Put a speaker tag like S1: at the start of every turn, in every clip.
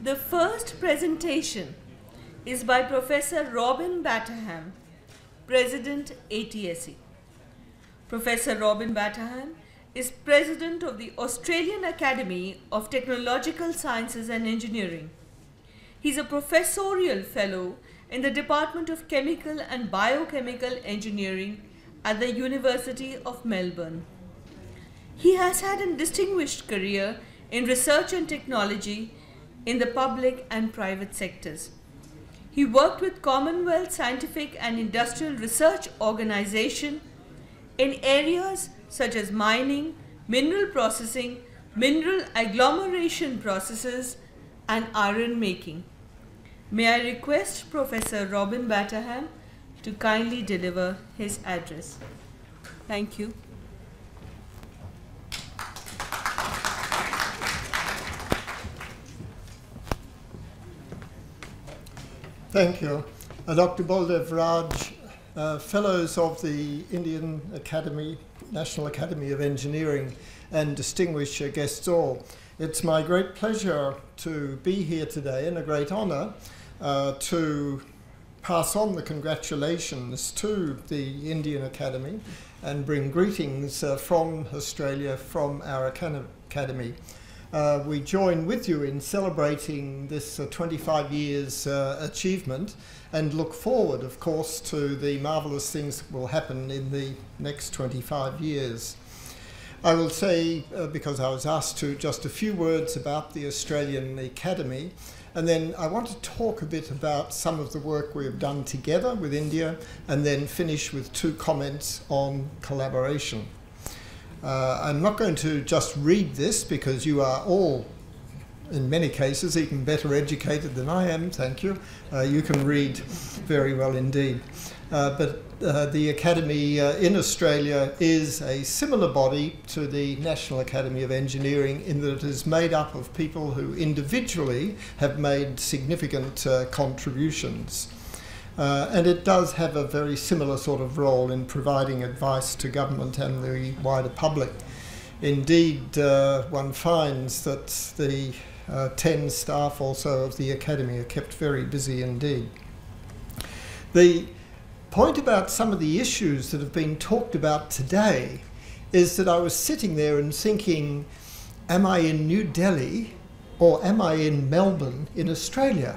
S1: The first presentation is by Professor Robin Batterham, President, ATSE. Professor Robin Batterham is President of the Australian Academy of Technological Sciences and Engineering. He is a professorial fellow in the Department of Chemical and Biochemical Engineering at the University of Melbourne. He has had a distinguished career in research and technology in the public and private sectors. He worked with Commonwealth Scientific and Industrial Research Organization in areas such as mining, mineral processing, mineral agglomeration processes, and iron making. May I request Professor Robin Batterham to kindly deliver his address. Thank you.
S2: Thank you. Dr. Baldev Raj, Fellows of the Indian Academy, National Academy of Engineering, and distinguished guests all. It's my great pleasure to be here today and a great honour to pass on the congratulations to the Indian Academy and bring greetings from Australia, from our academy. We join with you in celebrating this 25 years achievement and look forward, of course, to the marvellous things that will happen in the next 25 years. I will say, because I was asked to, just a few words about the Australian Academy, and then I want to talk a bit about some of the work we have done together with India, and then finish with 2 comments on collaboration. I'm not going to just read this because you are all, in many cases, even better educated than I am, thank you. You can read very well indeed. But the Academy in Australia is a similar body to the National Academy of Engineering in that it is made up of people who individually have made significant contributions. And it does have a very similar sort of role in providing advice to government and the wider public. Indeed, one finds that the 10 staff also of the Academy are kept very busy indeed. The point about some of the issues that have been talked about today is that I was sitting there and thinking, am I in New Delhi or am I in Melbourne in Australia?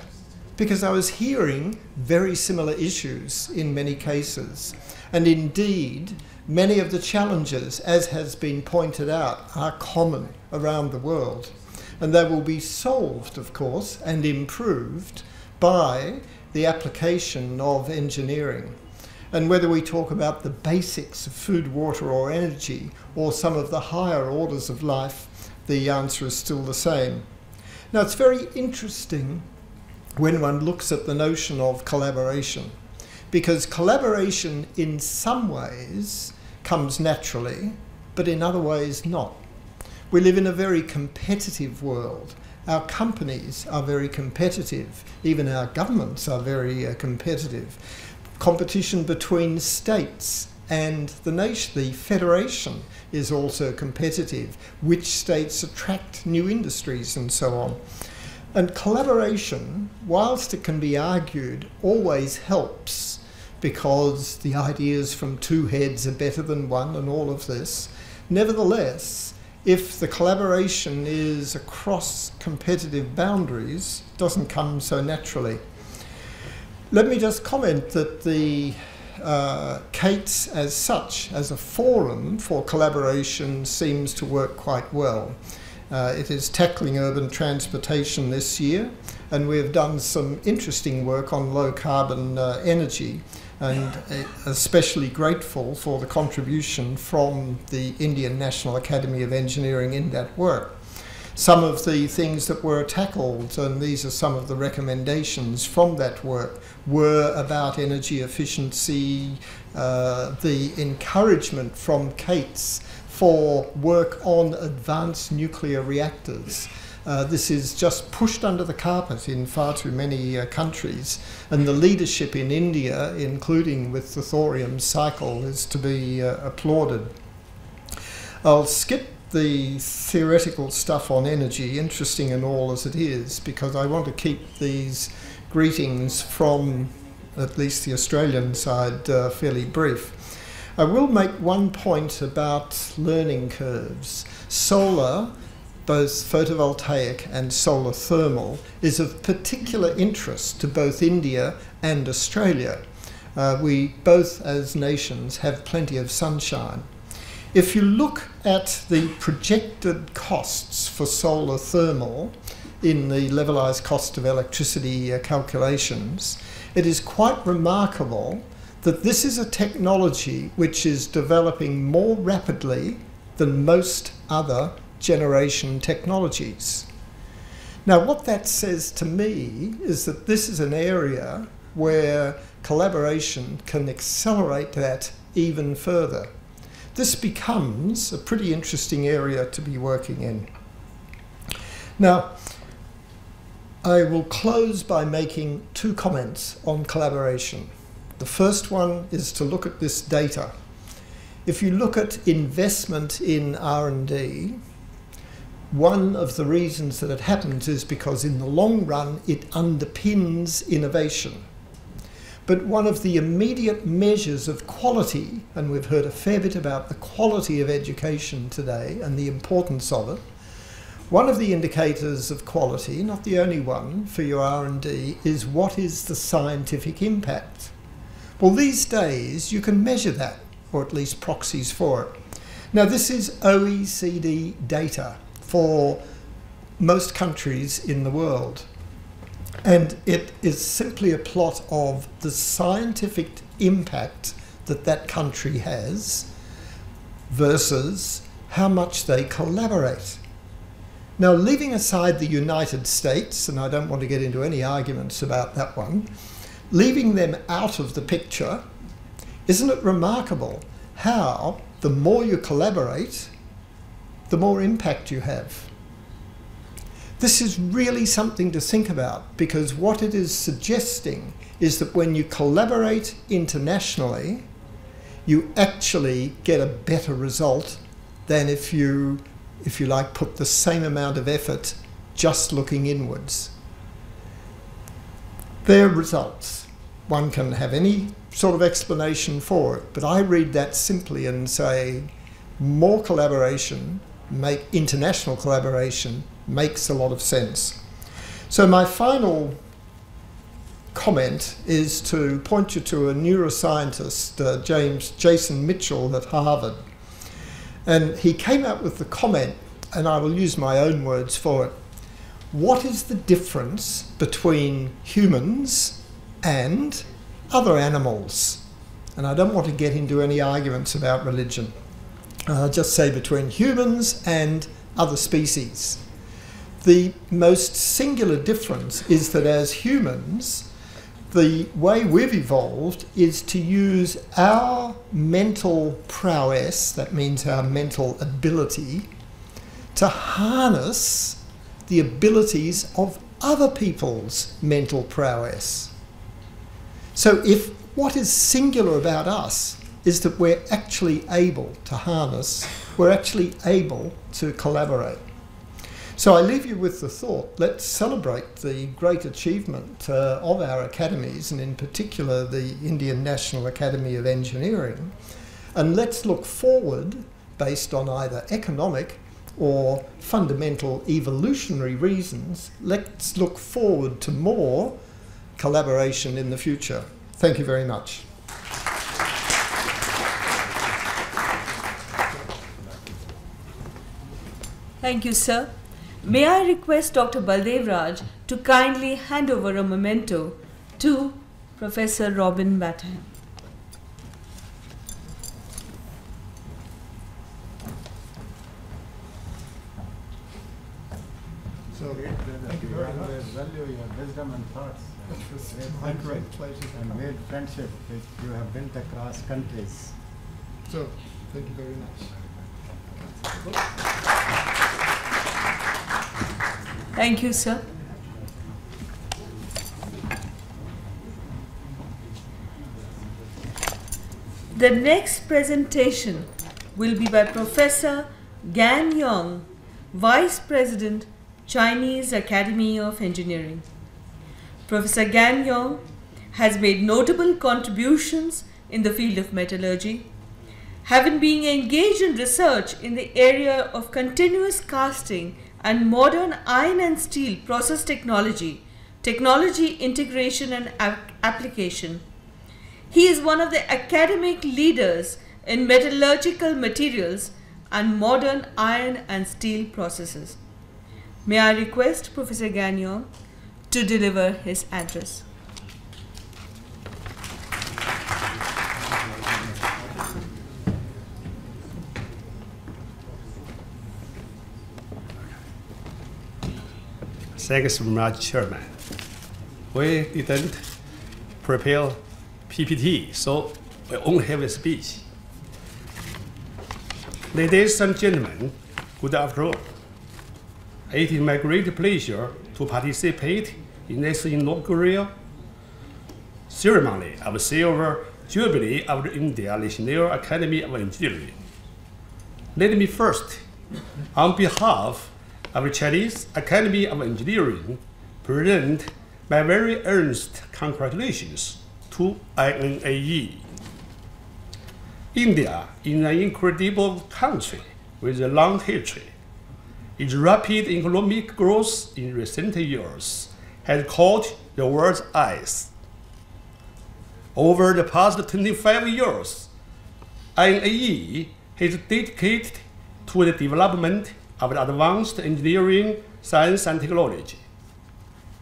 S2: Because I was hearing very similar issues in many cases. And indeed, many of the challenges, as has been pointed out, are common around the world. And they will be solved, of course, and improved by the application of engineering. And whether we talk about the basics of food, water, or energy, or some of the higher orders of life, the answer is still the same. Now, it's very interesting when one looks at the notion of collaboration, because collaboration in some ways comes naturally, but in other ways not. We live in a very competitive world. Our companies are very competitive. Even our governments are very competitive. Competition between states and the nation, the federation, is also competitive. Which states attract new industries and so on. And collaboration, whilst it can be argued, always helps because the ideas from 2 heads are better than one and all of this. Nevertheless, if the collaboration is across competitive boundaries, it doesn't come so naturally. Let me just comment that the CATES as such, as a forum for collaboration, seems to work quite well. It is tackling urban transportation this year, and we have done some interesting work on low carbon energy, and especially grateful for the contribution from the Indian National Academy of Engineering in that work. Some of the things that were tackled, and these are some of the recommendations from that work, were about energy efficiency, the encouragement from CATES for work on advanced nuclear reactors. This is just pushed under the carpet in far too many countries, and the leadership in India, including with the thorium cycle, is to be applauded. I'll skip the theoretical stuff on energy, interesting and all as it is, because I want to keep these greetings from at least the Australian side fairly brief. I will make one point about learning curves. Solar, both photovoltaic and solar thermal, is of particular interest to both India and Australia. We both, as nations, have plenty of sunshine. If you look at the projected costs for solar thermal in the levelized cost of electricity calculations, it is quite remarkable that this is a technology which is developing more rapidly than most other generation technologies. Now, what that says to me is that this is an area where collaboration can accelerate that even further. This becomes a pretty interesting area to be working in. Now, I will close by making two comments on collaboration. The first one is to look at this data. If you look at investment in R&D, one of the reasons that it happens is because in the long run it underpins innovation. But one of the immediate measures of quality, and we've heard a fair bit about the quality of education today and the importance of it, one of the indicators of quality, not the only one for your R&D, is what is the scientific impact. Well, these days you can measure that, or at least proxies for it. Now, this is OECD data for most countries in the world. And it is simply a plot of the scientific impact that that country has versus how much they collaborate. Now, leaving aside the United States, and I don't want to get into any arguments about that one, leaving them out of the picture, isn't it remarkable how the more you collaborate, the more impact you have? This is really something to think about, because what it is suggesting is that when you collaborate internationally, you actually get a better result than if you like, put the same amount of effort just looking inwards. They're results. One can have any sort of explanation for it, but I read that simply and say more collaboration, international collaboration, makes a lot of sense. So my final comment is to point you to a neuroscientist, Jason Mitchell at Harvard. And he came up with the comment, and I will use my own words for it. What is the difference between humans and other animals? And I don't want to get into any arguments about religion. I'll just say between humans and other species. The most singular difference is that as humans, the way we've evolved is to use our mental prowess, that means our mental ability, to harness the abilities of other people's mental prowess. So if what is singular about us is that we're actually able to harness, we're actually able to collaborate. So I leave you with the thought, let's celebrate the great achievement of our academies, and in particular the Indian National Academy of Engineering, and let's look forward, based on either economic or fundamental evolutionary reasons, let's look forward to more collaboration in the future. Thank you very much.
S1: Thank you, sir. May I request Dr. Baldev Raj to kindly hand over a memento to Professor Robin Batterham.
S3: So, thank you very much. Value your wisdom and thoughts.
S2: It was a great pleasure.
S3: And great friendship which you have built across countries.
S2: So, thank you very much.
S1: Thank you, sir. The next presentation will be by Professor Gan Yong, Vice President, Chinese Academy of Engineering. Professor Gan Yong has made notable contributions in the field of metallurgy, having been engaged in research in the area of continuous casting and modern iron and steel process technology, technology integration and application. He is one of the academic leaders in metallurgical materials and modern iron and steel processes. May I request Professor Gan Yong to deliver his address.
S4: Thanks very much, Chairman. We didn't prepare PPT, so we only have a speech. Ladies and gentlemen, good afternoon. It is my great pleasure to participate in this inaugural ceremony of Silver Jubilee of the India National Academy of Engineering. Let me first, on behalf of the Chinese Academy of Engineering, present my very earnest congratulations to INAE. India is an incredible country with a long history. Its rapid economic growth in recent years has caught the world's eyes. Over the past 25 years, INAE has dedicated to the development of advanced engineering, science, and technology.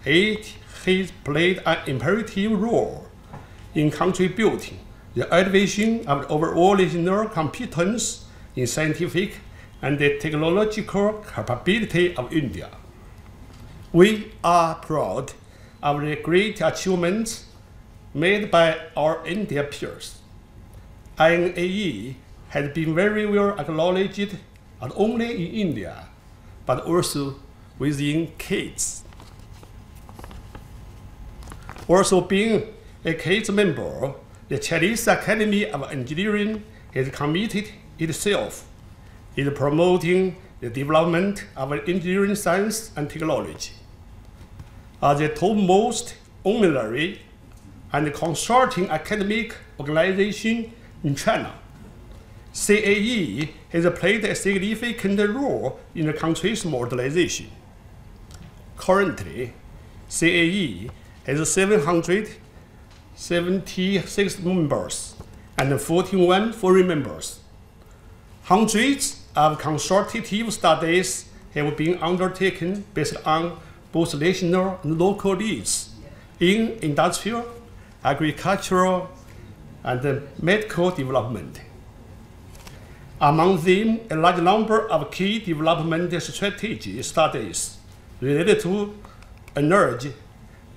S4: It has played an imperative role in contributing the elevation of the overall national competence in scientific and the technological capability of India. We are proud of the great achievements made by our Indian peers. INAE has been very well acknowledged not only in India, but also within CATES. Also being a CATES member, the Chinese Academy of Engineering has committed itself in promoting the development of engineering science and technology. As the topmost honorary and consulting academic organization in China, CAE has played a significant role in the country's modernization. Currently, CAE has 776 members and 41 foreign members. Hundreds of consultative studies have been undertaken based on both national and local needs in industrial, agricultural, and medical development. Among them, a large number of key development strategy studies related to energy,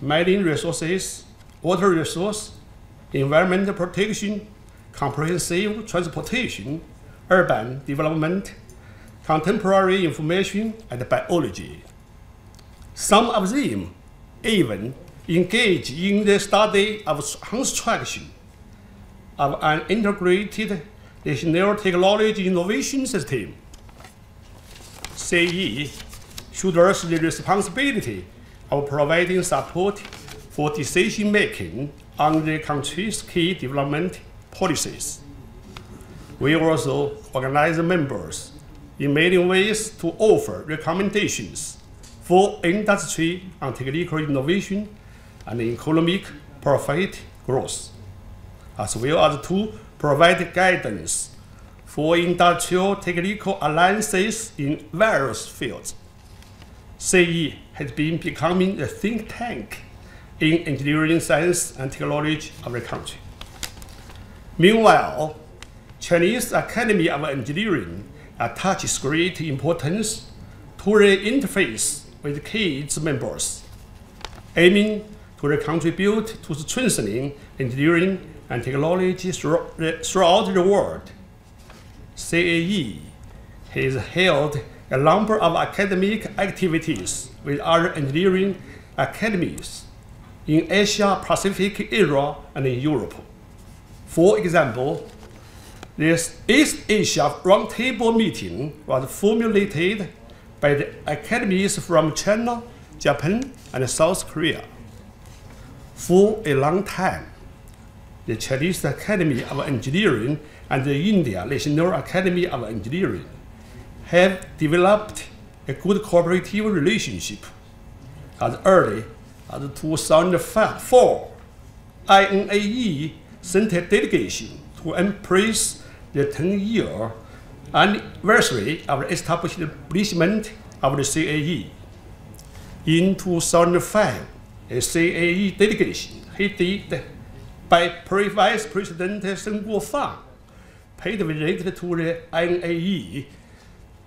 S4: marine resources, water resource, environmental protection, comprehensive transportation, urban development, contemporary information, and biology. Some of them even engage in the study of construction of an integrated national technology innovation system. CAE shoulders the responsibility of providing support for decision-making on the country's key development policies. We also organize members in many ways to offer recommendations for industry and technical innovation and economic profit growth, as well as to provide guidance for industrial technical alliances in various fields. CAE has been becoming a think tank in engineering science and technology of the country. Meanwhile, Chinese Academy of Engineering attaches great importance to the interface with CATES members, aiming to contribute to strengthening engineering and technology throughout the world. CAE has held a number of academic activities with other engineering academies in Asia Pacific area and in Europe. For example, This East Asia Roundtable meeting was formulated by the academies from China, Japan, and South Korea. For a long time, the Chinese Academy of Engineering and the India National Academy of Engineering have developed a good cooperative relationship. As early as 2004, INAE sent a delegation to embrace the 10-year anniversary of the establishment of the CAE. In 2005, a CAE delegation headed by Vice President Shen Guofang paid a visit to the INAE,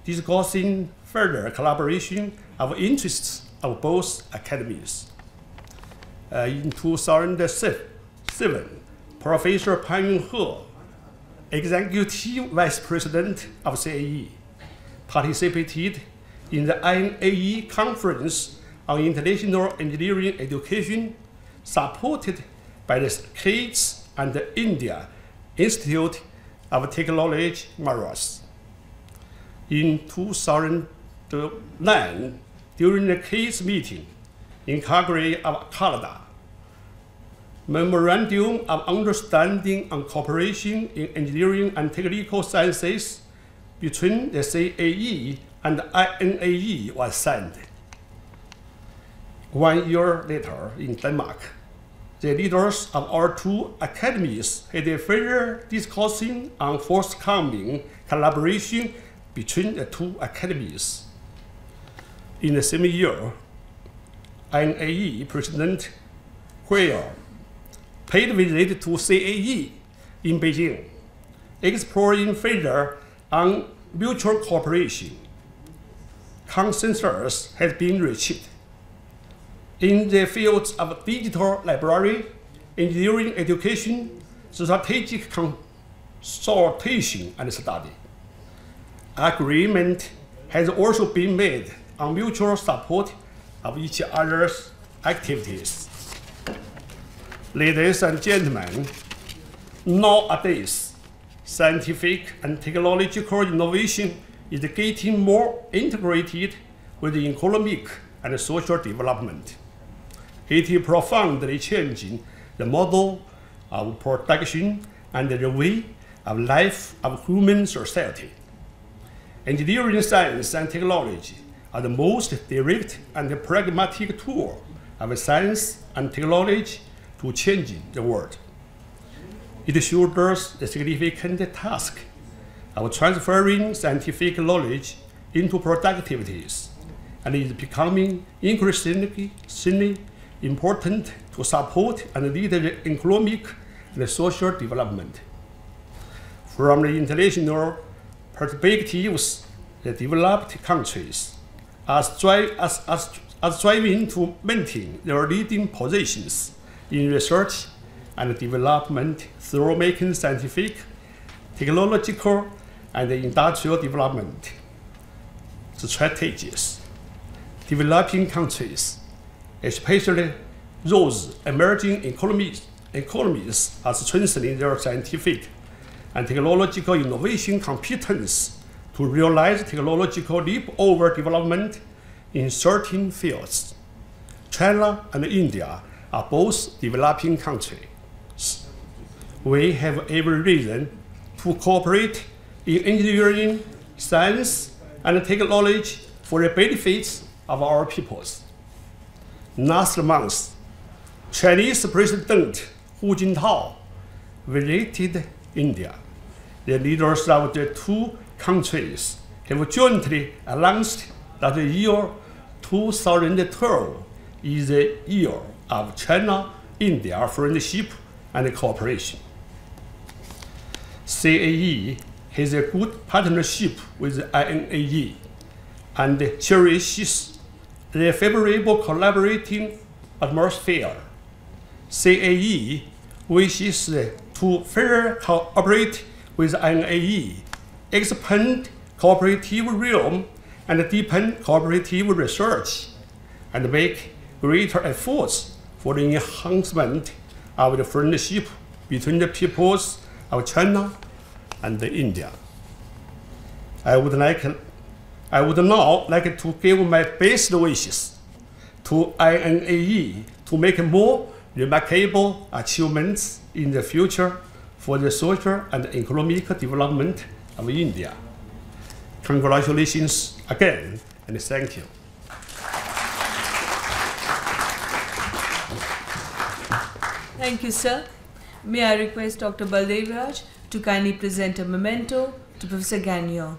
S4: discussing further collaboration of interests of both academies. In 2007, Professor Pan Yunhe, Executive Vice President of CAE, participated in the INAE Conference on International Engineering Education, supported by the KATES and the India Institute of Technology, Madras. In 2009, during the KATES meeting in Calgary, Canada, Memorandum of Understanding on Cooperation in Engineering and Technical Sciences between the CAE and the INAE was signed. 1 year later, in Denmark, the leaders of our two academies had a further discussion on forthcoming collaboration between the two academies. In the same year, INAE President Hui paid a visit to CAE in Beijing, exploring further on mutual cooperation. Consensus has been reached in the fields of digital library, engineering education, strategic consultation and study. Agreement has also been made on mutual support of each other's activities. Ladies and gentlemen, nowadays, scientific and technological innovation is getting more integrated with economic and social development. It is profoundly changing the model of production and the way of life of human society. Engineering science and technology are the most direct and pragmatic tool of science and technology to changing the world. It shoulders the significant task of transferring scientific knowledge into productivities, and is becoming increasingly important to support and lead the economic and social development. From the international perspectives, the developed countries are striving to maintain their leading positions in research and development through making scientific, technological, and industrial development strategies. Developing countries, especially those emerging economies, are strengthening their scientific and technological innovation competence to realize technological leap-over development in certain fields. China and India are both developing countries. We have every reason to cooperate in engineering, science, and technology for the benefits of our peoples. Last month, Chinese President Hu Jintao visited India. The leaders of the two countries have jointly announced that the year 2012 is the year of China-India friendship and cooperation. CAE has a good partnership with INAE and cherishes the favorable collaborating atmosphere. CAE wishes to further cooperate with INAE, expand cooperative realm, and deepen cooperative research, and make greater efforts for the enhancement of the friendship between the peoples of China and India. I would now like to give my best wishes to INAE to make more remarkable achievements in the future for the social and economic development of India. Congratulations again, and thank you.
S1: Thank you, sir. May I request Dr. Baldev Raj to kindly present a memento to Professor Gagnon.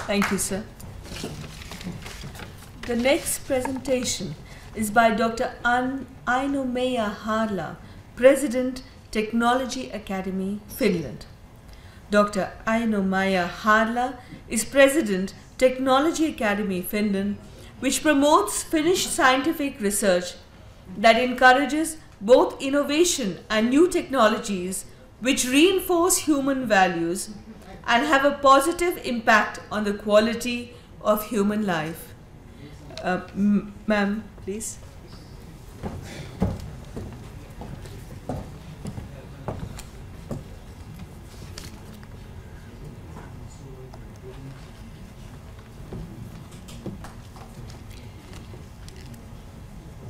S1: Thank you, sir. The next presentation is by Dr. Aino-Maija Harla, President, Technology Academy, Finland. Dr. Aino-Maija Harla is President, Technology Academy, Finland, which promotes Finnish scientific research that encourages both innovation and new technologies which reinforce human values and have a positive impact on the quality of human life. Ma'am, please.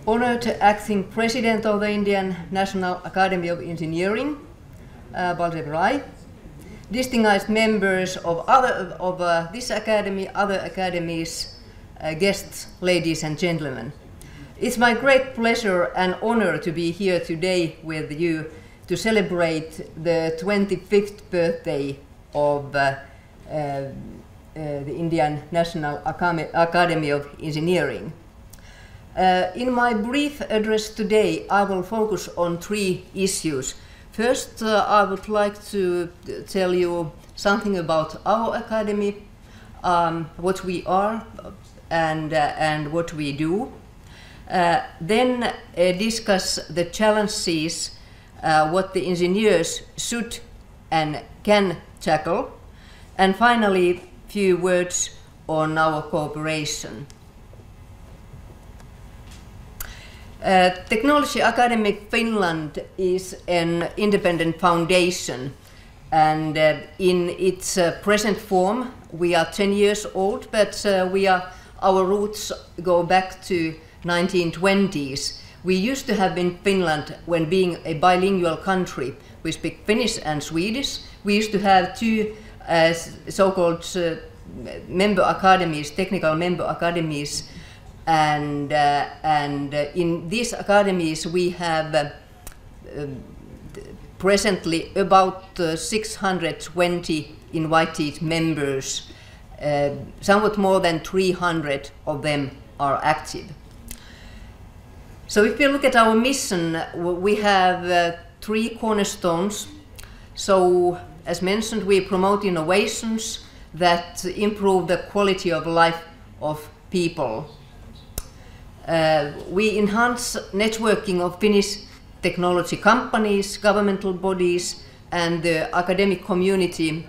S5: Honored Acting President of the Indian National Academy of Engineering, Baldev Rai, distinguished members of this academy, other academies, guests, ladies and gentlemen. It's my great pleasure and honor to be here today with you to celebrate the 25th birthday of the Indian National Academy of Engineering. In my brief address today, I will focus on three issues. First, I would like to tell you something about our academy, what we are and what we do. Then discuss the challenges what the engineers should and can tackle. And finally, a few words on our cooperation. Technology Academy Finland is an independent foundation, and in its present form we are 10 years old, but our roots go back to 1920s. We used to have in Finland, when being a bilingual country, we speak Finnish and Swedish. We used to have two so-called member academies, technical member academies, and in these academies we have presently about 620 invited members. Somewhat more than 300 of them are active. So if you look at our mission, we have three cornerstones. So as mentioned, we promote innovations that improve the quality of life of people. We enhance networking of Finnish technology companies, governmental bodies and the academic community,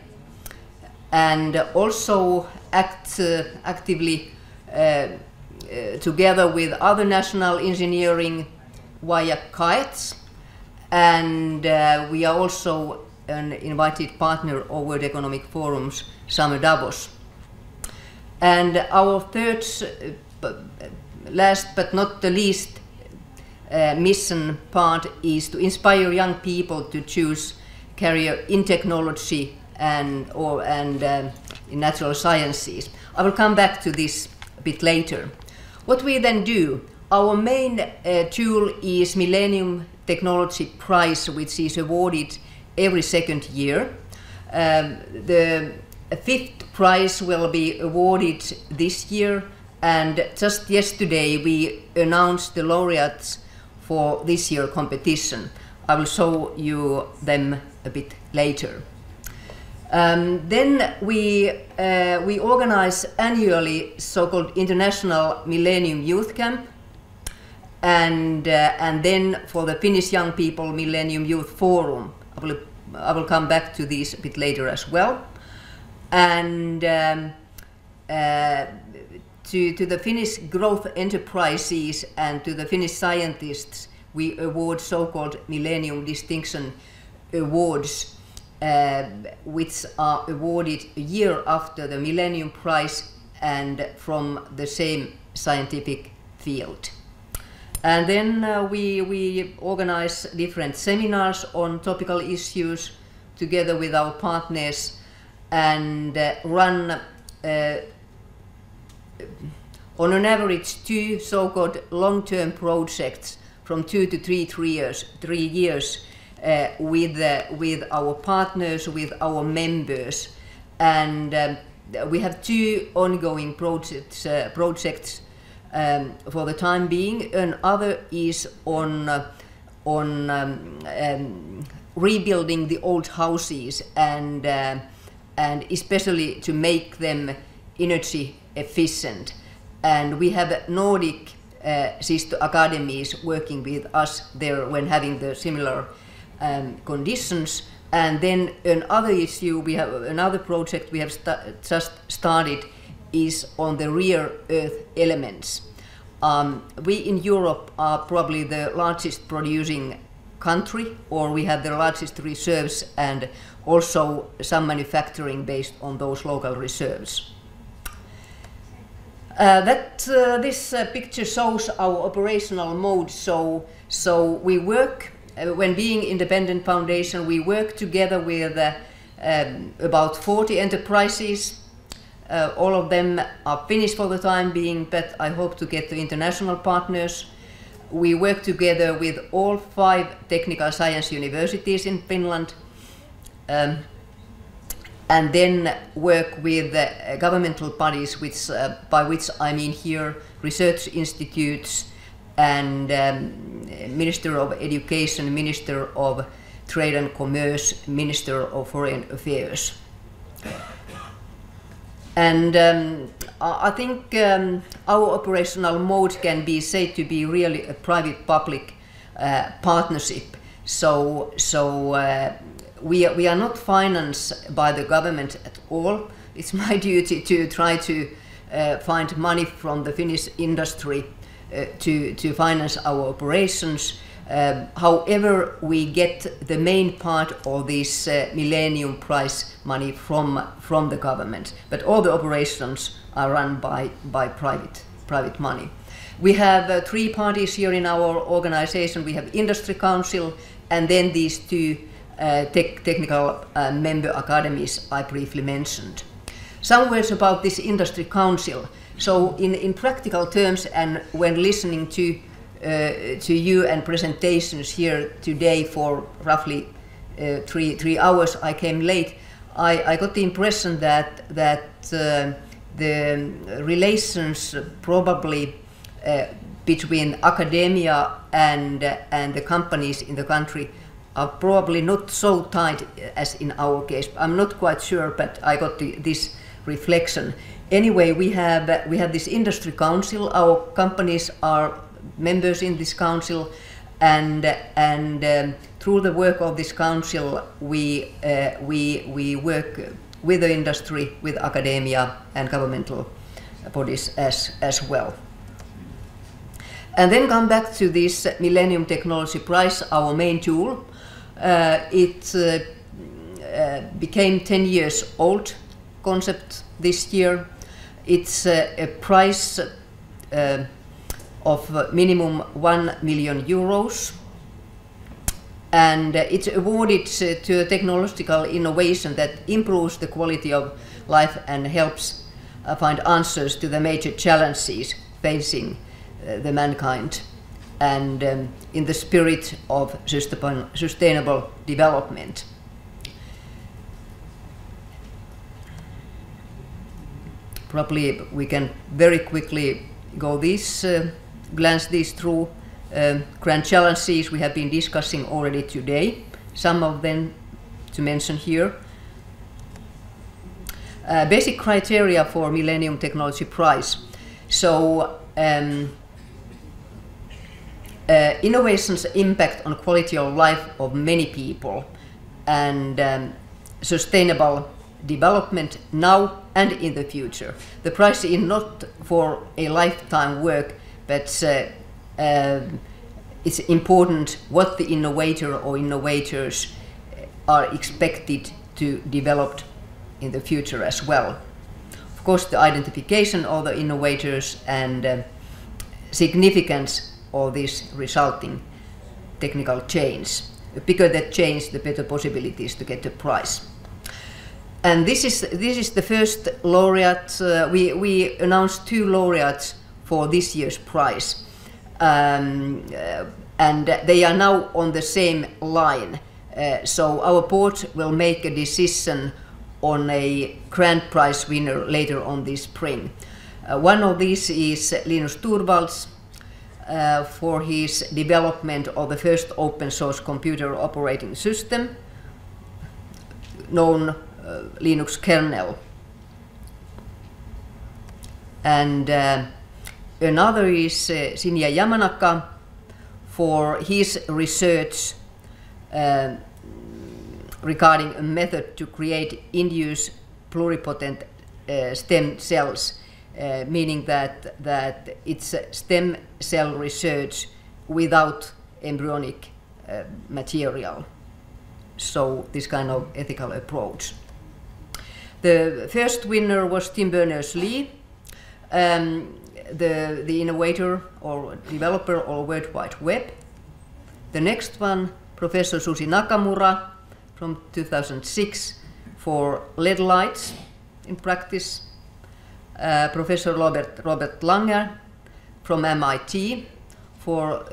S5: and also act actively together with other national engineering via CAETS, and we are also an invited partner of World Economic Forum's Summer Davos. And our third, last but not the least, mission part is to inspire young people to choose career in technology and in natural sciences. I will come back to this a bit later. What we then do, our main tool is Millennium Technology Prize, which is awarded every second year. The fifth prize will be awarded this year, and just yesterday we announced the laureates for this year's competition. I will show you them a bit later. Then we organize annually so-called International Millennium Youth Camp, and then for the Finnish young people, Millennium Youth Forum. I will I will come back to these a bit later as well. And to the Finnish growth enterprises and to the Finnish scientists, we award so-called Millennium Distinction Awards, which are awarded a year after the Millennium Prize and from the same scientific field. And then we organize different seminars on topical issues together with our partners and run on an average 2 so-called long-term projects from 2 to 3 years with our partners, with our members. And we have 2 ongoing projects for the time being. Another is on rebuilding the old houses and especially to make them energy efficient. And we have Nordic sister academies working with us there when having the similar conditions. And then another issue, we have another project we have just started is on the rare earth elements. We in Europe are probably the largest producing country, or we have the largest reserves and also some manufacturing based on those local reserves. This picture shows our operational mode. So we work, when being independent foundation, we work together with about 40 enterprises. All of them are Finnish for the time being, but I hope to get the international partners. We work together with all 5 technical science universities in Finland, and then work with governmental bodies, by which I mean here research institutes and Minister of Education, Minister of Trade and Commerce, Minister of Foreign Affairs. And I think our operational mode can be said to be really a private-public partnership. So we are not financed by the government at all. It's my duty to try to find money from the Finnish industry to finance our operations. However, we get the main part of this Millennium Prize money from the government, but all the operations are run by private money. We have 3 parties here in our organization. We have Industry Council and then these 2 technical member academies I briefly mentioned. Some words about this Industry Council. So in practical terms, and when listening to you and presentations here today for roughly 3 hours, I came late. I got the impression that the relations probably between academia and the companies in the country are probably not so tight as in our case. I'm not quite sure, but I got this reflection. Anyway, we have this Industry Council. Our companies are members in this council, and through the work of this council, we work with the industry, with academia and governmental bodies as well. And then come back to this Millennium Technology Prize, our main tool. It became 10 years old concept this year. It's a prize of minimum 1 million euros, and it's awarded to a technological innovation that improves the quality of life and helps find answers to the major challenges facing the mankind, and in the spirit of sustainable development. Probably we can very quickly go glance these through. Grand challenges we have been discussing already today, some of them to mention here. Basic criteria for Millennium Technology Prize. So innovation's impact on quality of life of many people, and sustainable development now and in the future. The prize is not for a lifetime work, but it's important what the innovator or innovators are expected to develop in the future as well. Of course, the identification of the innovators and significance of this resulting technical change. The bigger that change, the better possibilities to get the prize. And this is the first laureate. We announced 2 laureates for this year's prize, and they are now on the same line. So our board will make a decision on a grand prize winner later on this spring. One of these is Linus Torvalds for his development of the first open source computer operating system, known Linux kernel. And another is Shinya Yamanaka for his research regarding a method to create induced pluripotent stem cells, meaning that it's stem cell research without embryonic material. So this kind of ethical approach. The first winner was Tim Berners-Lee, the innovator or developer of World Wide Web. The next one, Professor Susi Nakamura from 2006 for LED lights in practice. Professor Robert Langer from MIT for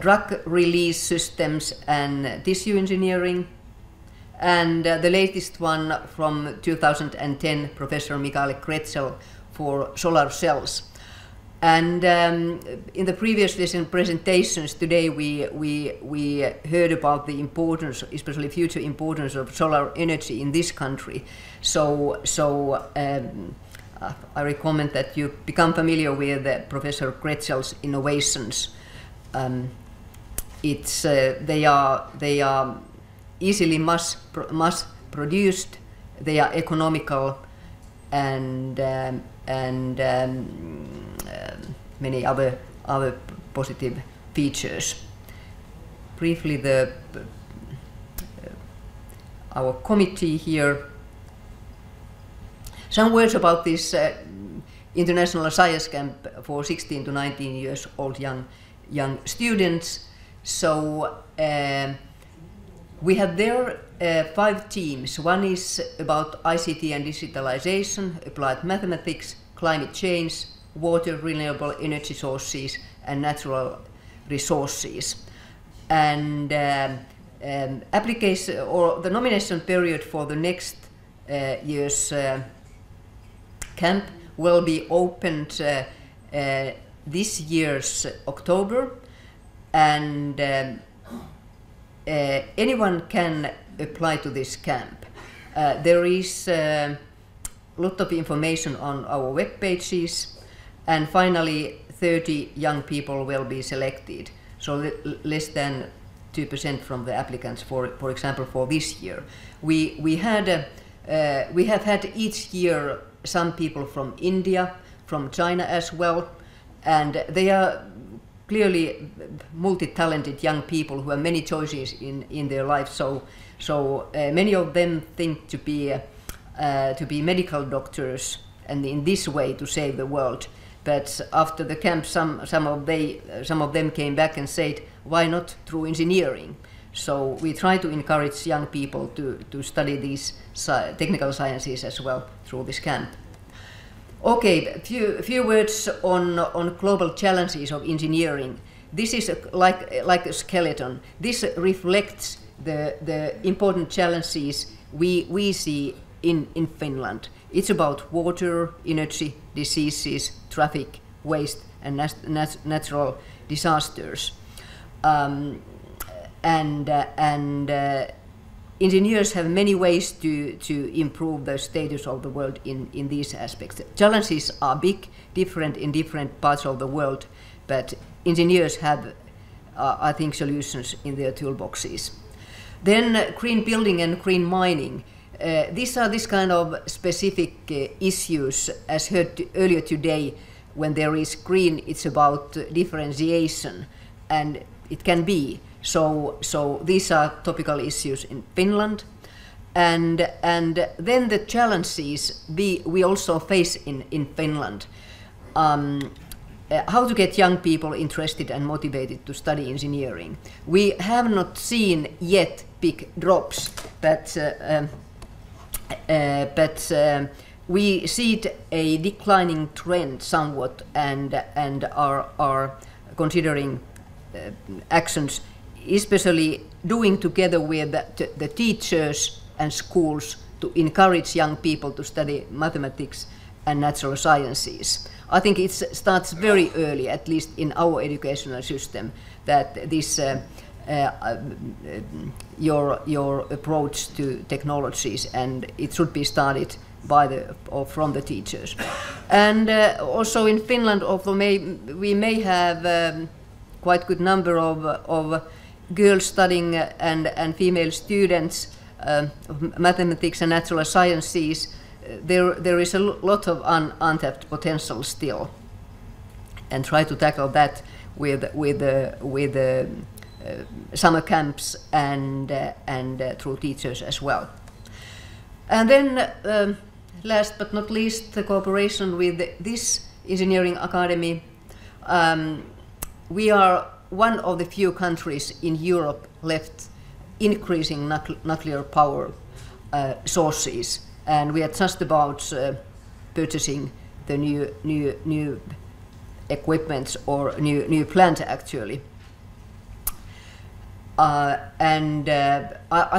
S5: drug release systems and tissue engineering. And the latest one from 2010, Professor Michael Kretzel for solar cells. And in the previous presentations today, we heard about the importance, especially future importance of solar energy in this country. So I recommend that you become familiar with Professor Kretzel's innovations. They are easily mass produced. They are economical, and many other positive features. Briefly, our committee here. Some words about this International Science Camp for 16 to 19 years old young students. So we have there 5 teams. One is about ICT and digitalization, applied mathematics, climate change, water, renewable energy sources, and natural resources. And application or the nomination period for the next year's camp will be opened this year's October, and anyone can apply to this camp. There is a lot of information on our web pages, and finally 30 young people will be selected, so less than 2% from the applicants, for example, for this year. We have had each year some people from India, from China as well, and they are clearly multi-talented young people who have many choices in their life. So many of them think to be medical doctors, and in this way to save the world. But after the camp, some of them came back and said, why not through engineering? So we try to encourage young people to study these technical sciences as well through this camp. Okay, a few words on global challenges of engineering. This is like a skeleton. This reflects the important challenges we see in Finland. It's about water, energy, diseases, traffic, waste, and natural disasters. Engineers have many ways to improve the status of the world in these aspects. Challenges are big, different in different parts of the world, but engineers have, I think, solutions in their toolboxes. Then green building and green mining. These are this kind of specific issues, as heard earlier today. When there is green, it's about differentiation, and it can be. So these are topical issues in Finland. And then the challenges we also face in Finland. How to get young people interested and motivated to study engineering. We have not seen yet big drops, but we see a declining trend somewhat, and are considering actions, especially doing together with the teachers and schools to encourage young people to study mathematics and natural sciences. I think it starts very early, at least in our educational system, that this your approach to technologies, and it should be started from the teachers. And also in Finland, although we may have quite good number of girls studying and female students of mathematics and natural sciences, there is a lot of untapped potential still, and try to tackle that with summer camps and through teachers as well. And then last but not least, the cooperation with this engineering academy. We are one of the few countries in Europe left increasing nuclear power sources, and we are just about purchasing the new equipment or new plant actually. I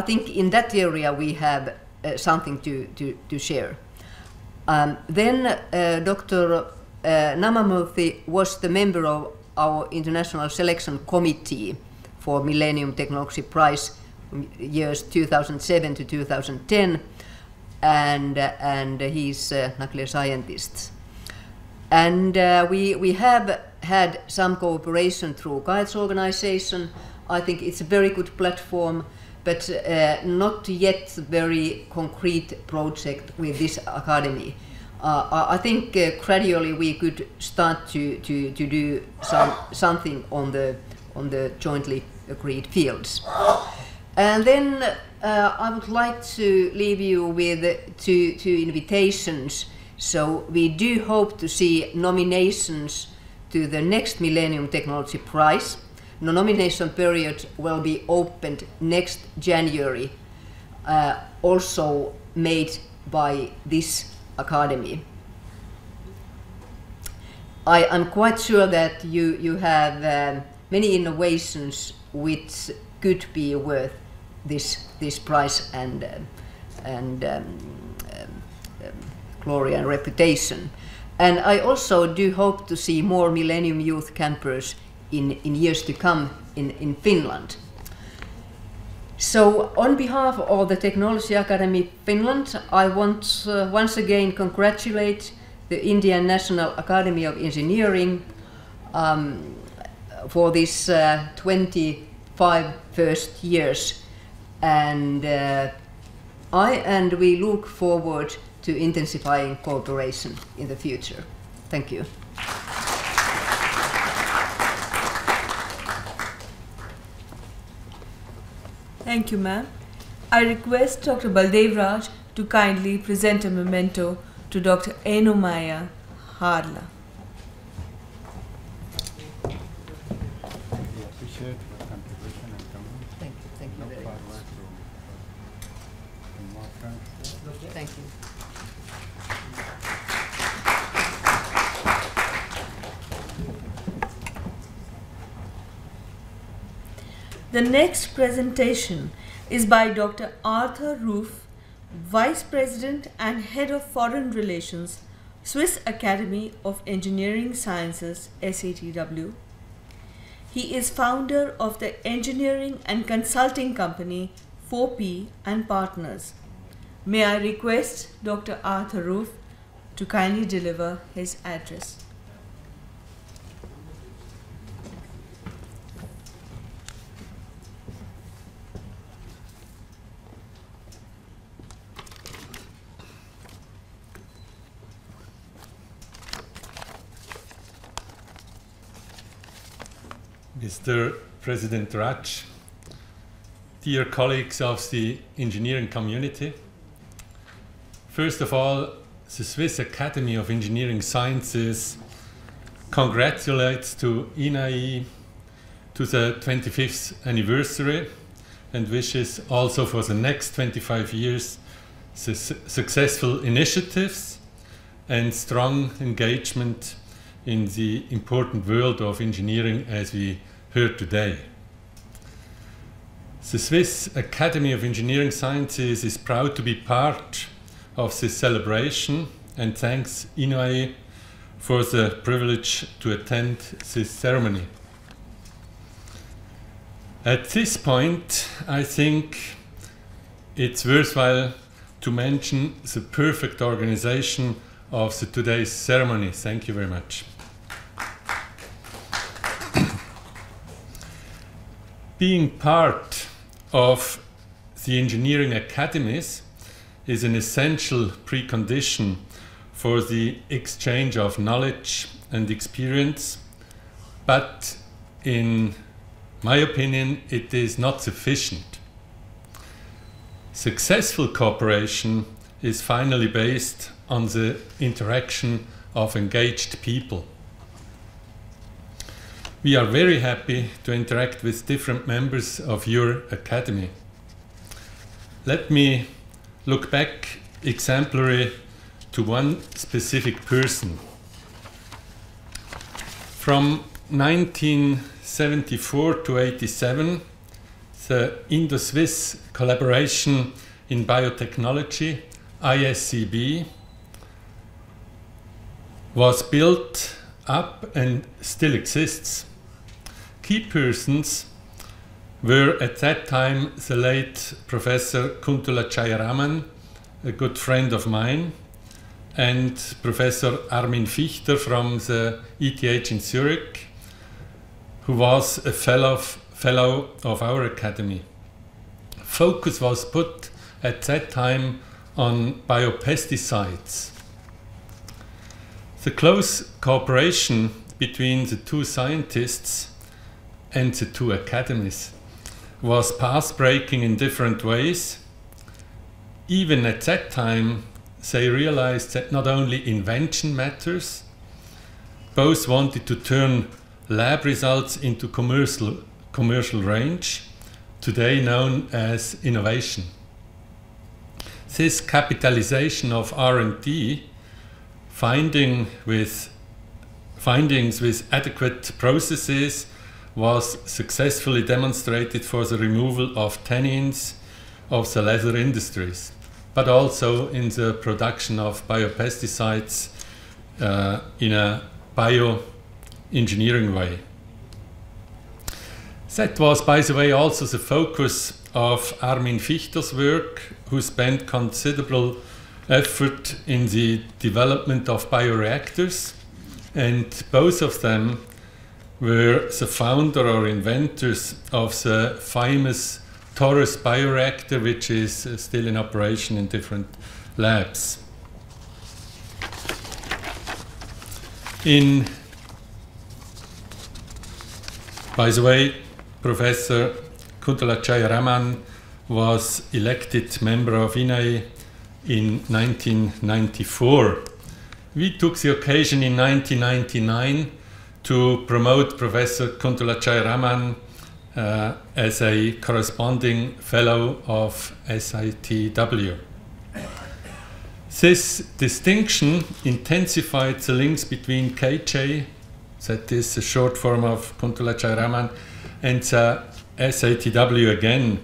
S5: think in that area we have something to share. Then Dr. Namamurthy was the member of our International Selection Committee for Millennium Technology Prize years 2007 to 2010, and he's a nuclear scientist. And we have had some cooperation through GUIDES organization. I think it's a very good platform, but not yet very concrete project with this academy. I think gradually we could start to do something on the jointly agreed fields. And then I would like to leave you with two invitations. So we do hope to see nominations to the next Millennium Technology Prize. The nomination period will be opened next January, also made by this academy. I am quite sure that you have many innovations which could be worth this prize and glory and reputation. And I also do hope to see more Millennium Youth campers in years to come in Finland. So on behalf of the Technology Academy Finland, I want once again congratulate the Indian National Academy of Engineering for this 25 first years, and we look forward to intensifying cooperation in the future. Thank you.
S1: Thank you, ma'am. I request Dr. Baldev Raj to kindly present a memento to Dr. Enomaya Harla.
S3: We appreciate your contribution and comment.
S5: Thank you very much.
S3: Forward to more friends.
S5: Thank you.
S1: The next presentation is by Dr. Arthur Roof, Vice President and Head of Foreign Relations, Swiss Academy of Engineering Sciences, SATW. He is founder of the engineering and consulting company 4P and Partners. May I request Dr. Arthur Roof to kindly deliver his address.
S6: Mr. President Raj, dear colleagues of the engineering community, first of all, the Swiss Academy of Engineering Sciences congratulates to INAE to the 25th anniversary and wishes also for the next 25 years successful initiatives and strong engagement in the important world of engineering as we heard today. The Swiss Academy of Engineering Sciences is proud to be part of this celebration and thanks INAE for the privilege to attend this ceremony. At this point, I think it's worthwhile to mention the perfect organization of today's ceremony. Thank you very much. Being part of the engineering academies is an essential precondition for the exchange of knowledge and experience, but in my opinion, it is not sufficient. Successful cooperation is finally based on the interaction of engaged people. We are very happy to interact with different members of your academy. Let me look back exemplary to one specific person. From 1974 to 87, the Indo-Swiss collaboration in biotechnology, ISCB, was built up and still exists. Key persons were at that time the late Professor Kuntula Jayaraman, a good friend of mine, and Professor Armin Fichter from the ETH in Zurich, who was a fellow of our academy. Focus was put at that time on biopesticides. The close cooperation between the two scientists and the two academies was path-breaking in different ways. Even at that time, they realized that not only invention matters, both wanted to turn lab results into commercial range, today known as innovation. This capitalization of R&D, findings with adequate processes, was successfully demonstrated for the removal of tannins of the leather industries, but also in the production of biopesticides in a bioengineering way. That was, by the way, also the focus of Armin Fichter's work, who spent considerable effort in the development of bioreactors, and both of them were the founder or inventors of the famous Torus bioreactor, which is still in operation in different labs. By the way, Professor Kuntula Jayaraman was elected member of INAE in 1994. We took the occasion in 1999 to promote Professor Kuntula Jayaraman as a corresponding fellow of SITW. This distinction intensified the links between KJ, that is the short form of Kuntula Jayaraman, and SITW again.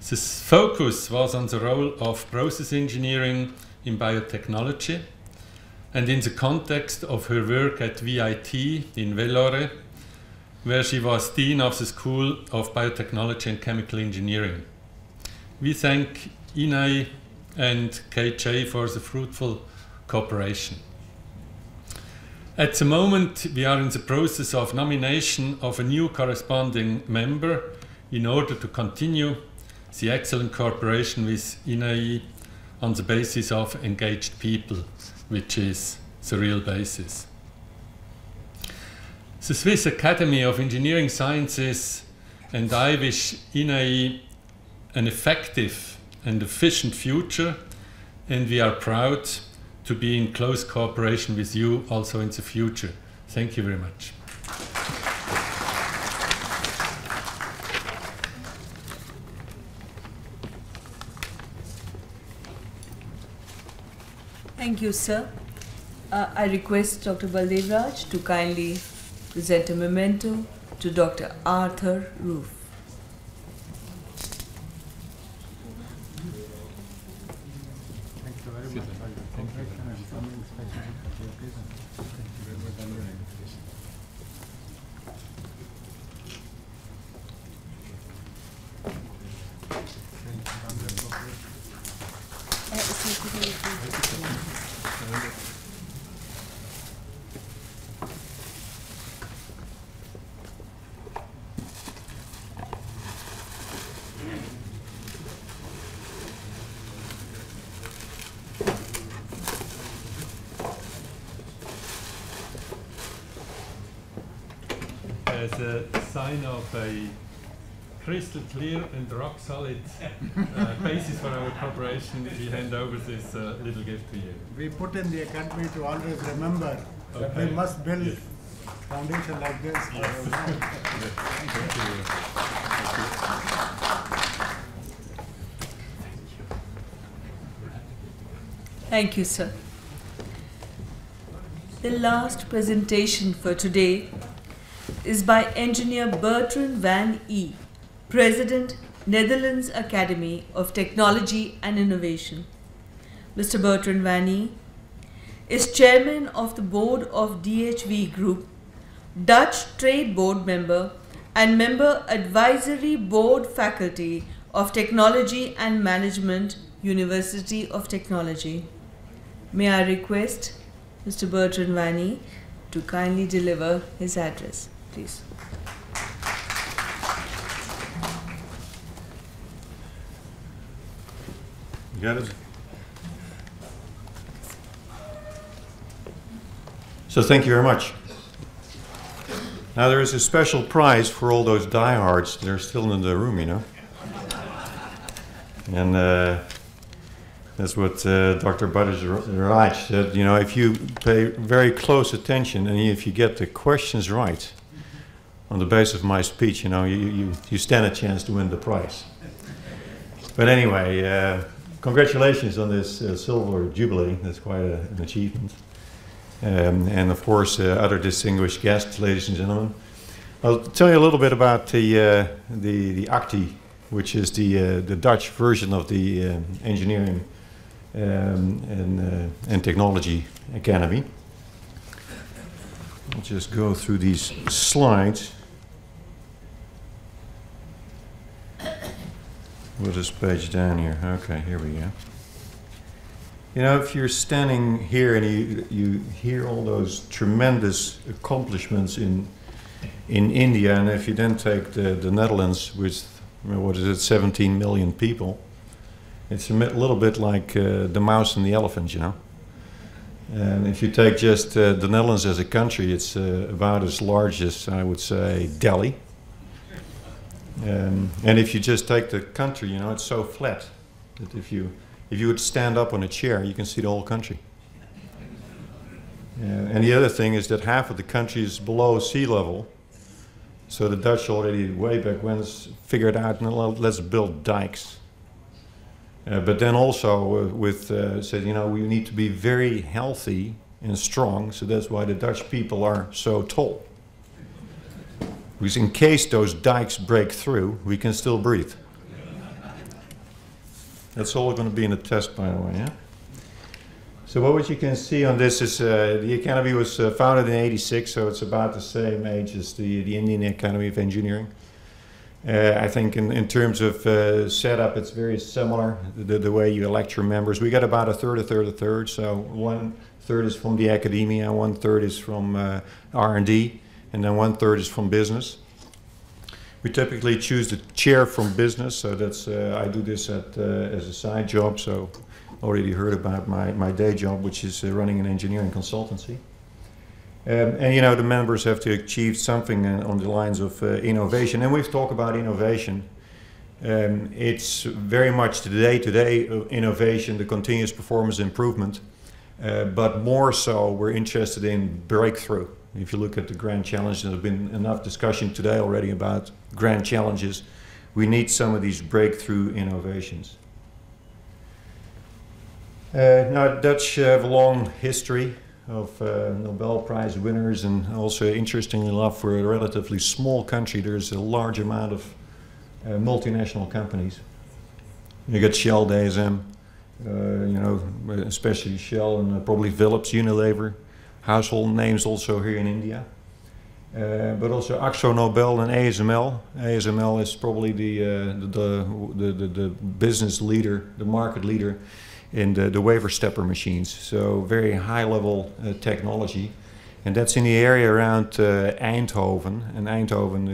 S6: This focus was on the role of process engineering in biotechnology, and in the context of her work at VIT in Vellore, where she was Dean of the School of Biotechnology and Chemical Engineering. We thank INAE and KJ for the fruitful cooperation. At the moment, we are in the process of nomination of a new corresponding member in order to continue the excellent cooperation with INAE on the basis of engaged people, which is the real basis. The Swiss Academy of Engineering Sciences and I wish INAE an effective and efficient future, and we are proud to be in close cooperation with you also in the future. Thank you very much.
S1: Thank you, sir. I request Dr. Baldev Raj to kindly present a memento to Dr. Arthur Roof.
S3: Thank you very much for your cooperation and coming especially at the occasion. Thank you very much.
S6: As a sign of a crystal clear and rock solid basis for our cooperation, we hand over this little gift to you.
S3: We put in the academy to always remember that we must build foundation like this.
S1: Thank you, sir. The last presentation for today is by Engineer Bertrand van E, President, Netherlands Academy of Technology and Innovation. Mr. Bertrand van E is Chairman of the Board of DHV Group, Dutch Trade Board member, and member Advisory Board Faculty of Technology and Management, University of Technology. May I request Mr. Bertrand van E to kindly deliver his address, please.
S7: You got it? So thank you very much. Now there is a special prize for all those diehards that are still in the room, you know. And that's what Dr. Baldev said. You know, if you pay very close attention and if you get the questions right on the basis of my speech, you know, you stand a chance to win the prize. But anyway, congratulations on this silver jubilee. That's quite an achievement. And of course, other distinguished guests, ladies and gentlemen. I'll tell you a little bit about the ACTI, which is the Dutch version of the Engineering and Technology Academy. I'll just go through these slides. What is page down here? Okay, here we go. You know, if you're standing here and you hear all those tremendous accomplishments in India, and if you then take the Netherlands with, what is it, 17 million people, it's a little bit like the mouse and the elephant, you know. And if you take just the Netherlands as a country, it's about as large as, I would say, Delhi. And if you just take the country, you know, it's so flat that if you would stand up on a chair, you can see the whole country. And the other thing is that half of the country is below sea level. So the Dutch already way back when figured out, let's build dikes. But then also said, you know, we need to be very healthy and strong. So that's why the Dutch people are so tall. Because in case those dikes break through, we can still breathe. That's all going to be in the test, by the way, yeah? So what you can see on this is the Academy was founded in '86, so it's about the same age as the Indian Academy of Engineering. I think in terms of setup, it's very similar, the way you elect your members. We got about a third, so 1/3 is from the academia, 1/3 is from R&D, and then 1/3 is from business. We typically choose the chair from business, so that's I do this as a side job. So already heard about my day job, which is running an engineering consultancy. And you know, the members have to achieve something on the lines of innovation. And we've talked about innovation. It's very much the day-to-day innovation, the continuous performance improvement. But more so, we're interested in breakthrough. If you look at the grand challenges, there's been enough discussion today already about grand challenges. We need some of these breakthrough innovations. Now, Dutch have a long history of Nobel Prize winners, and also, interestingly enough, for a relatively small country, there's a large amount of multinational companies. You got Shell, DSM, you know, especially Shell, and probably Philips, Unilever, household names also here in India. But also Akzo Nobel and ASML. ASML is probably the business leader, the market leader in the wafer stepper machines. So very high level technology. And that's in the area around Eindhoven. And Eindhoven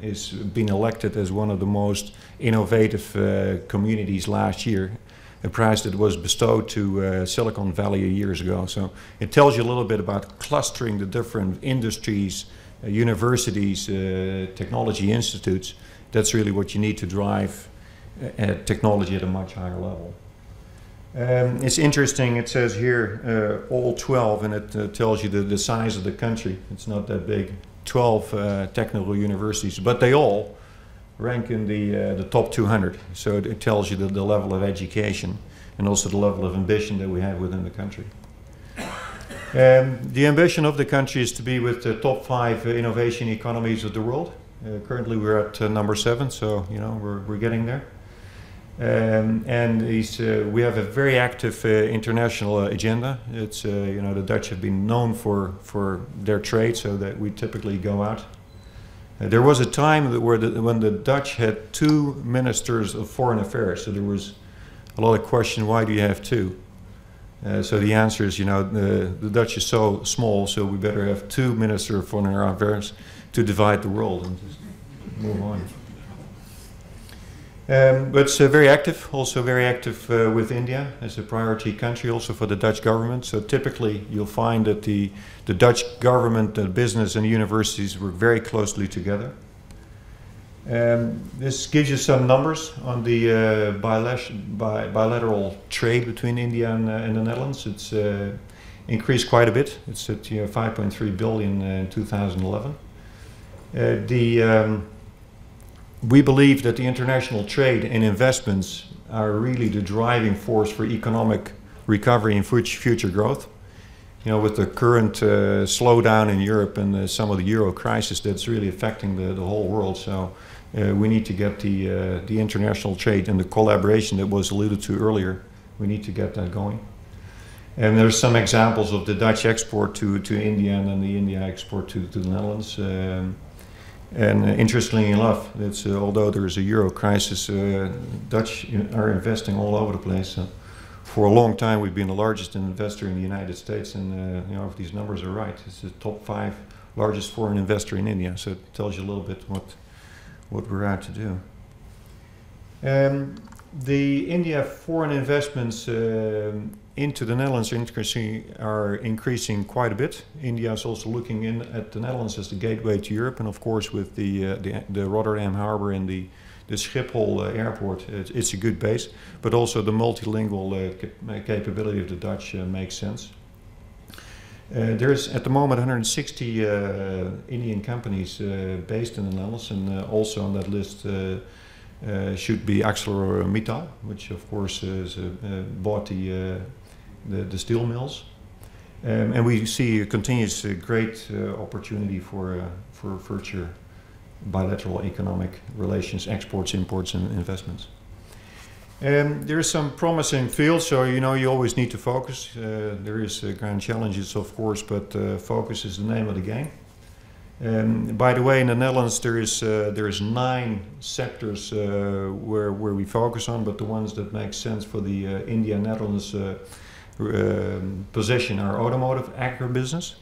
S7: is been elected as one of the most innovative communities last year. A prize that was bestowed to Silicon Valley years ago. So it tells you a little bit about clustering the different industries, universities, technology institutes. That's really what you need to drive technology at a much higher level. It's interesting, it says here all 12, and it tells you the size of the country. It's not that big. 12 technical universities, but they all rank in the top 200. So it tells you the level of education and also the level of ambition that we have within the country. The ambition of the country is to be with the top 5 innovation economies of the world. Currently we're at number 7, so you know we're getting there. And we have a very active international agenda. It's you know, the Dutch have been known for their trade, so that we typically go out. There was a time when the Dutch had 2 ministers of foreign affairs, so there was a lot of question, why do you have 2? So the answer is, you know, the Dutch is so small, so we better have 2 ministers of foreign affairs to divide the world and just move on. But it's very active, also very active with India as a priority country also for the Dutch government. So typically you'll find that the Dutch government, the business and universities work very closely together. This gives you some numbers on the bilateral trade between India and the Netherlands. It's increased quite a bit. It's at 5.3 billion in 2011. We believe that the international trade and investments are really the driving force for economic recovery and future growth. You know, with the current slowdown in Europe and some of the euro crisis, that's really affecting the whole world. So we need to get the international trade and the collaboration that was alluded to earlier. We need to get that going. And there's some examples of the Dutch export to India and then the India export to the Netherlands. And interestingly enough, it's, although there is a euro crisis, Dutch are investing all over the place. For a long time, we've been the largest investor in the United States, and you know, if these numbers are right, it's the top 5 largest foreign investor in India. So it tells you a little bit what we're out to do. The India foreign investments into the Netherlands are increasing quite a bit. India is also looking in at the Netherlands as the gateway to Europe, and of course with the Rotterdam Harbour and the Schiphol airport, it's a good base. But also the multilingual capability of the Dutch makes sense. There's at the moment 160 Indian companies based in the Netherlands, and also on that list should be ArcelorMittal, which of course has bought the steel mills, and we see a continuous great opportunity for future bilateral economic relations, exports, imports, and investments. There are some promising fields, so you know you always need to focus. There is grand challenges, of course, but focus is the name of the game. By the way, in the Netherlands there is 9 sectors where we focus on, but the ones that make sense for the India-Netherlands position are automotive, agribusiness.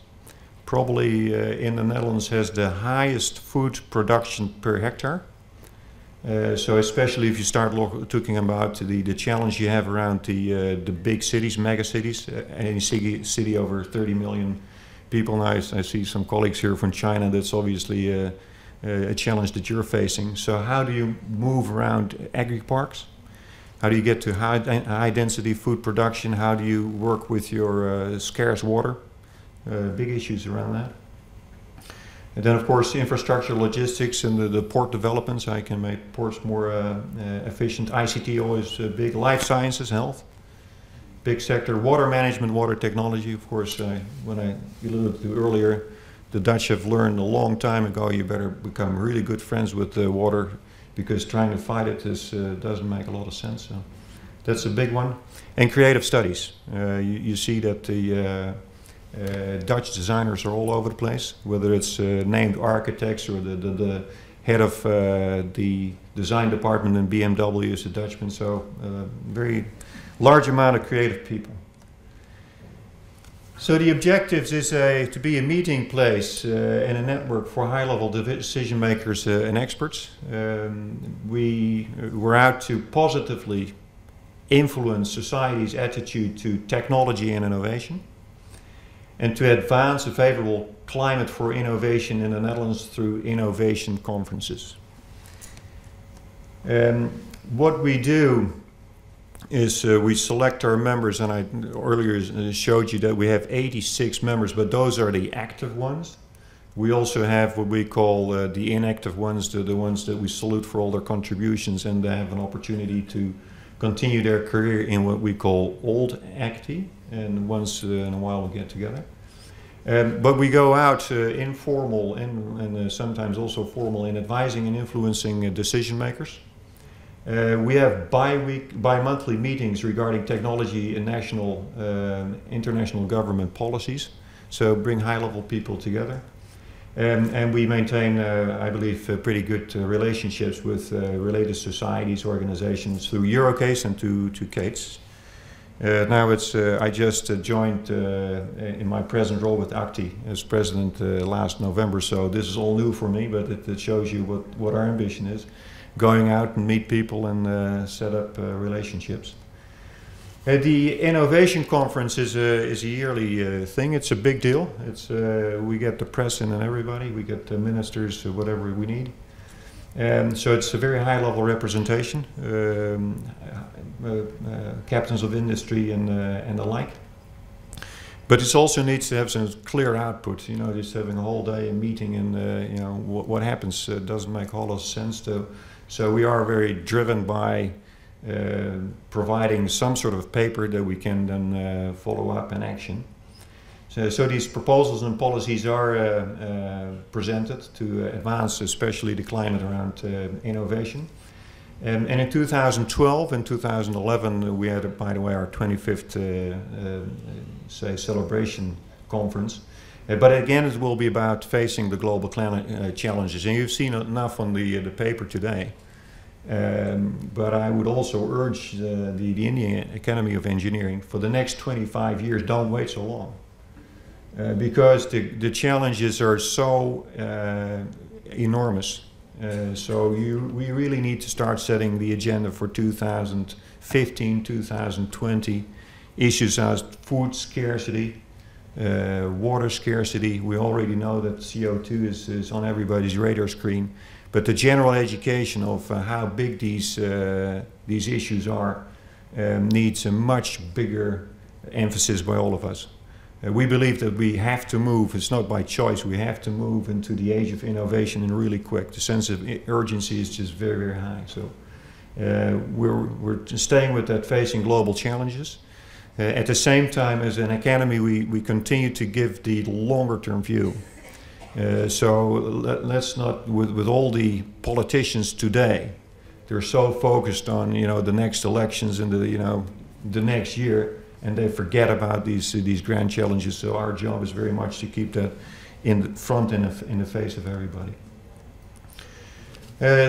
S7: Probably in the Netherlands has the highest food production per hectare. So especially if you start talking about the challenge you have around the big cities, mega cities, any city over 30 million people. And I see some colleagues here from China. That's obviously a challenge that you're facing. So how do you move around agri-parks? How do you get to high density food production? How do you work with your scarce water? Big issues around that. And then, of course, infrastructure, logistics, and the port developments. I can make ports more efficient. ICT always big. Life sciences, health, big sector. Water management, water technology. Of course, when I alluded to earlier, the Dutch have learned a long time ago. You better become really good friends with water, because trying to fight it doesn't make a lot of sense. So that's a big one. And creative studies. You see that the Dutch designers are all over the place, whether it's named architects or the head of the design department in BMW is a Dutchman, so very large amount of creative people. So the objectives is to be a meeting place and a network for high-level decision makers and experts. We're out to positively influence society's attitude to technology and innovation, and to advance a favorable climate for innovation in the Netherlands through innovation conferences. What we do is we select our members, and I earlier showed you that we have 86 members, but those are the active ones. We also have what we call the inactive ones, the ones that we salute for all their contributions, and they have an opportunity to continue their career in what we call old acti, and once in a while we'll get together. But we go out informal and sometimes also formal in advising and influencing decision makers. We have bi-monthly meetings regarding technology and national, international government policies. So bring high-level people together. And we maintain, I believe, pretty good relationships with related societies, organizations through Eurocase and to CATES. Now I just joined in my present role with ACTI as president last November, so this is all new for me, but it shows you what our ambition is. Going out and meet people and set up relationships. The Innovation Conference is a yearly thing. It's a big deal. We get the press in and everybody. We get the ministers, whatever we need. So it's a very high-level representation. Captains of industry and the like. But it also needs to have some clear output. You know, just having a whole day a meeting and you know what happens doesn't make a whole lot of sense. So we are very driven by providing some sort of paper that we can then follow up in action. So these proposals and policies are presented to advance especially the climate around innovation. And in 2012 and 2011 we had, by the way, our 25th celebration conference. But again, it will be about facing the global climate challenges. And you've seen enough on the paper today. But I would also urge the Indian Academy of Engineering, for the next 25 years, don't wait so long. Because the challenges are so enormous. So we really need to start setting the agenda for 2015, 2020. Issues as food scarcity, water scarcity. We already know that CO2 is on everybody's radar screen. But the general education of how big these issues are needs a much bigger emphasis by all of us. We believe that we have to move. It's not by choice. We have to move into the age of innovation and really quick. The sense of urgency is just very, very high. So we're staying with that, facing global challenges. At the same time, as an academy, we continue to give the longer-term view. So let's not, with all the politicians today, they're so focused on the next elections and the next year, and they forget about these grand challenges. So our job is very much to keep that in the front and in the face of everybody.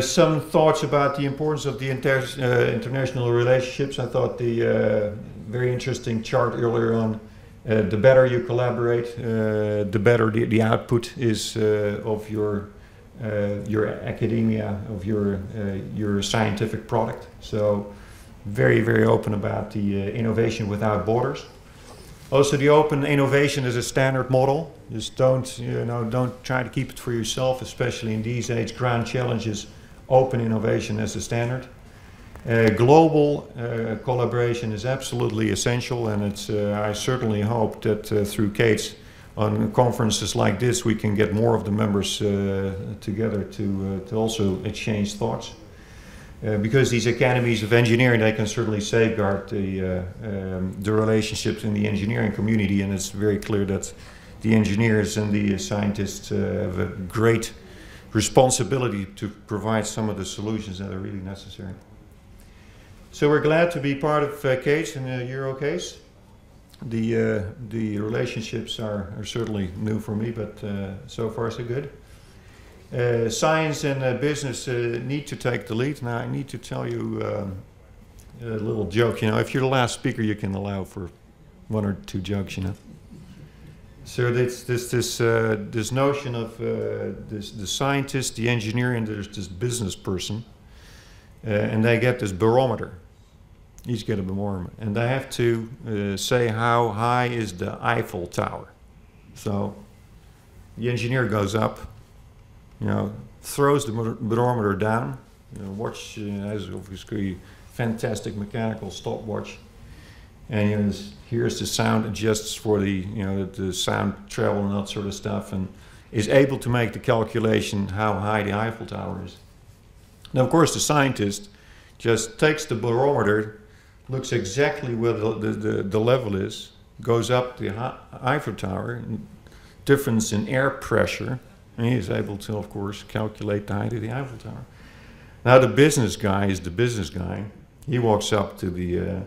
S7: Some thoughts about the importance of the international relationships. I thought the very interesting chart earlier on. The better you collaborate, the better the output is of your academia, of your scientific product. So very, very open about the innovation without borders. Also, the open innovation is a standard model. Just don't try to keep it for yourself, especially in these age grand challenges. Open innovation as a standard. Global collaboration is absolutely essential, and it's, I certainly hope that through CATES, on conferences like this, we can get more of the members together to also exchange thoughts. Because these academies of engineering, they can certainly safeguard the relationships in the engineering community, and it's very clear that the engineers and the scientists have a great responsibility to provide some of the solutions that are really necessary. So we're glad to be part of CATES and EuroCASE. The relationships are certainly new for me, but so far so good. Science and business need to take the lead. Now I need to tell you a little joke. You know, if you're the last speaker, you can allow for 1 or 2 jokes. You know. So this notion of the scientist, the engineer, and there's this business person, and they get this barometer. Each get a barometer, and they have to say how high is the Eiffel Tower. So the engineer goes up, you know, throws the barometer down. You know, watch has obviously fantastic mechanical stopwatch, and you know, here's the sound, adjusts for the sound travel and that sort of stuff, and is able to make the calculation how high the Eiffel Tower is. Now, of course, the scientist just takes the barometer, looks exactly where the level is, goes up the Eiffel Tower, difference in air pressure, and he is able to, of course, calculate the height of the Eiffel Tower. Now the business guy is the business guy. He walks up to the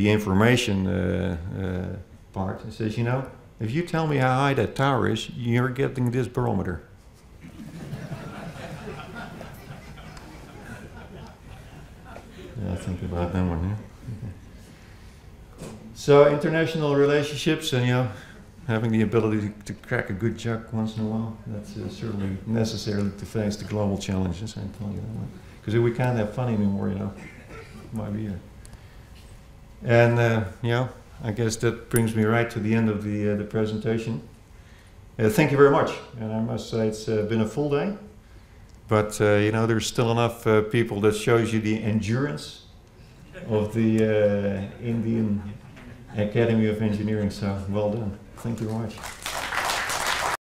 S7: information part and says, you know, if you tell me how high that tower is, you're getting this barometer. Yeah, think about that one. Yeah? So international relationships, and you know, having the ability to crack a good joke once in a while, that's certainly necessary to face the global challenges. I tell you that one, because if we can't have fun anymore, you know, might be. And you know, I guess that brings me right to the end of the presentation. Thank you very much, and I must say it's been a full day. But you know, there's still enough people that shows you the endurance of the Indian Academy of Engineering. So well done. Thank you very much.